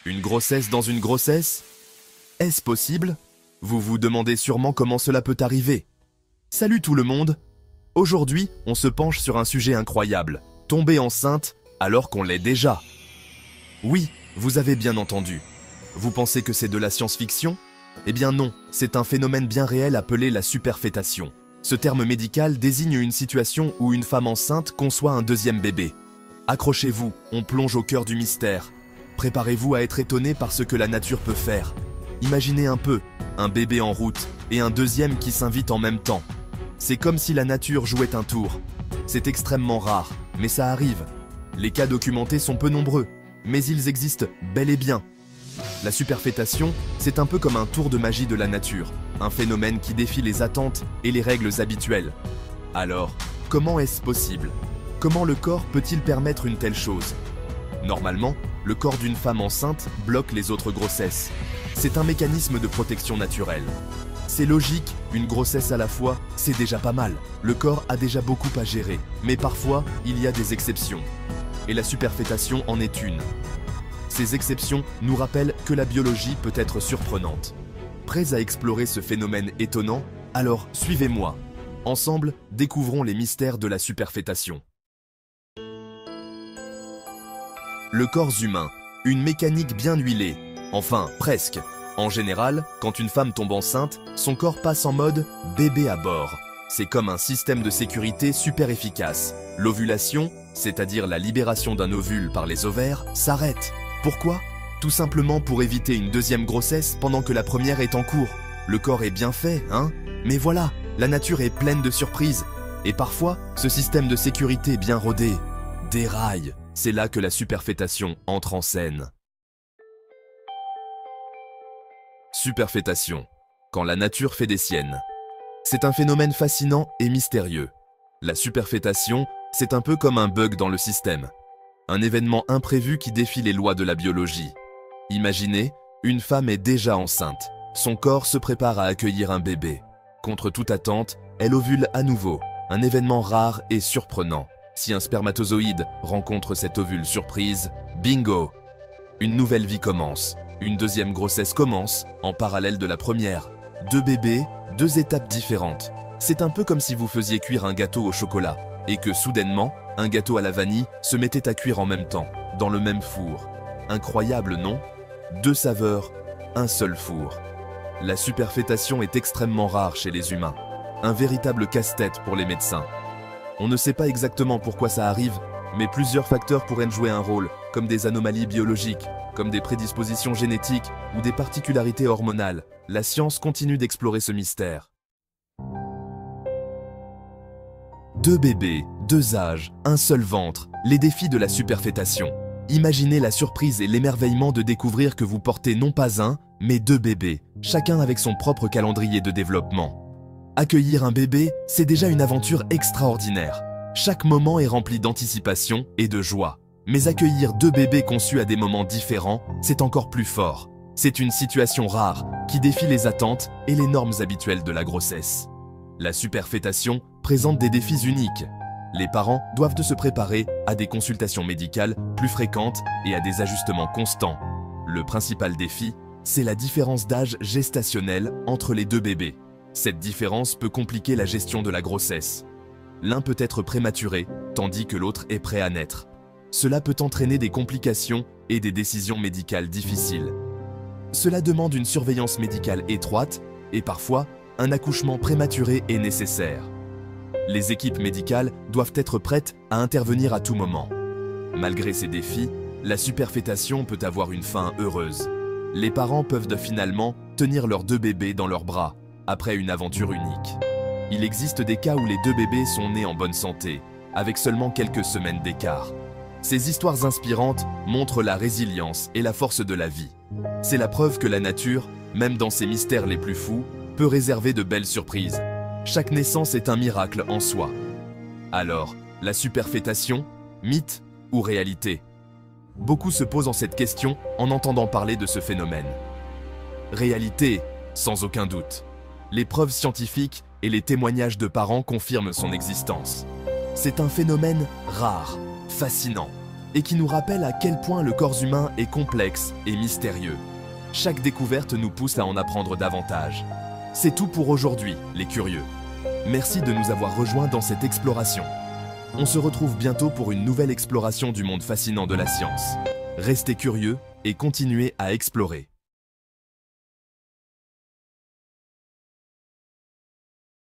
Une grossesse dans une grossesse? Est-ce possible? Vous vous demandez sûrement comment cela peut arriver. Salut tout le monde! Aujourd'hui, on se penche sur un sujet incroyable. Tomber enceinte alors qu'on l'est déjà. Oui, vous avez bien entendu. Vous pensez que c'est de la science-fiction? Eh bien non, c'est un phénomène bien réel appelé la superfétation. Ce terme médical désigne une situation où une femme enceinte conçoit un deuxième bébé. Accrochez-vous, on plonge au cœur du mystère. Préparez-vous à être étonné par ce que la nature peut faire. Imaginez un peu, un bébé en route et un deuxième qui s'invite en même temps. C'est comme si la nature jouait un tour. C'est extrêmement rare, mais ça arrive. Les cas documentés sont peu nombreux, mais ils existent bel et bien. La superfétation, c'est un peu comme un tour de magie de la nature, un phénomène qui défie les attentes et les règles habituelles. Alors, comment est-ce possible? Comment le corps peut-il permettre une telle chose? Normalement, le corps d'une femme enceinte bloque les autres grossesses. C'est un mécanisme de protection naturelle. C'est logique, une grossesse à la fois, c'est déjà pas mal. Le corps a déjà beaucoup à gérer, mais parfois, il y a des exceptions. Et la superfétation en est une. Ces exceptions nous rappellent que la biologie peut être surprenante. Prêts à explorer ce phénomène étonnant? Alors suivez-moi. Ensemble, découvrons les mystères de la superfétation. Le corps humain, une mécanique bien huilée. Enfin, presque. En général, quand une femme tombe enceinte, son corps passe en mode bébé à bord. C'est comme un système de sécurité super efficace. L'ovulation, c'est-à-dire la libération d'un ovule par les ovaires, s'arrête. Pourquoi? Tout simplement pour éviter une deuxième grossesse pendant que la première est en cours. Le corps est bien fait, hein? Mais voilà, la nature est pleine de surprises. Et parfois, ce système de sécurité bien rodé déraille. C'est là que la superfétation entre en scène. Superfétation, quand la nature fait des siennes. C'est un phénomène fascinant et mystérieux. La superfétation, c'est un peu comme un bug dans le système. Un événement imprévu qui défie les lois de la biologie. Imaginez, une femme est déjà enceinte. Son corps se prépare à accueillir un bébé. Contre toute attente, elle ovule à nouveau. Un événement rare et surprenant. Si un spermatozoïde rencontre cet ovule surprise, bingo! Une nouvelle vie commence. Une deuxième grossesse commence, en parallèle de la première. Deux bébés, deux étapes différentes. C'est un peu comme si vous faisiez cuire un gâteau au chocolat, et que soudainement, un gâteau à la vanille se mettait à cuire en même temps, dans le même four. Incroyable, non? Deux saveurs, un seul four. La superfétation est extrêmement rare chez les humains. Un véritable casse-tête pour les médecins. On ne sait pas exactement pourquoi ça arrive, mais plusieurs facteurs pourraient jouer un rôle, comme des anomalies biologiques, comme des prédispositions génétiques ou des particularités hormonales. La science continue d'explorer ce mystère. Deux bébés, deux âges, un seul ventre, les défis de la superfétation. Imaginez la surprise et l'émerveillement de découvrir que vous portez non pas un, mais deux bébés, chacun avec son propre calendrier de développement. Accueillir un bébé, c'est déjà une aventure extraordinaire. Chaque moment est rempli d'anticipation et de joie. Mais accueillir deux bébés conçus à des moments différents, c'est encore plus fort. C'est une situation rare qui défie les attentes et les normes habituelles de la grossesse. La superfétation présente des défis uniques. Les parents doivent se préparer à des consultations médicales plus fréquentes et à des ajustements constants. Le principal défi, c'est la différence d'âge gestationnel entre les deux bébés. Cette différence peut compliquer la gestion de la grossesse. L'un peut être prématuré, tandis que l'autre est prêt à naître. Cela peut entraîner des complications et des décisions médicales difficiles. Cela demande une surveillance médicale étroite et parfois, un accouchement prématuré est nécessaire. Les équipes médicales doivent être prêtes à intervenir à tout moment. Malgré ces défis, la superfétation peut avoir une fin heureuse. Les parents peuvent finalement tenir leurs deux bébés dans leurs bras, après une aventure unique. Il existe des cas où les deux bébés sont nés en bonne santé, avec seulement quelques semaines d'écart. Ces histoires inspirantes montrent la résilience et la force de la vie. C'est la preuve que la nature, même dans ses mystères les plus fous, peut réserver de belles surprises. Chaque naissance est un miracle en soi. Alors, la superfétation, mythe ou réalité? Beaucoup se posent cette question en entendant parler de ce phénomène. Réalité, sans aucun doute. Les preuves scientifiques et les témoignages de parents confirment son existence. C'est un phénomène rare, fascinant. et qui nous rappelle à quel point le corps humain est complexe et mystérieux. Chaque découverte nous pousse à en apprendre davantage. C'est tout pour aujourd'hui, les curieux. Merci de nous avoir rejoints dans cette exploration. On se retrouve bientôt pour une nouvelle exploration du monde fascinant de la science. Restez curieux et continuez à explorer.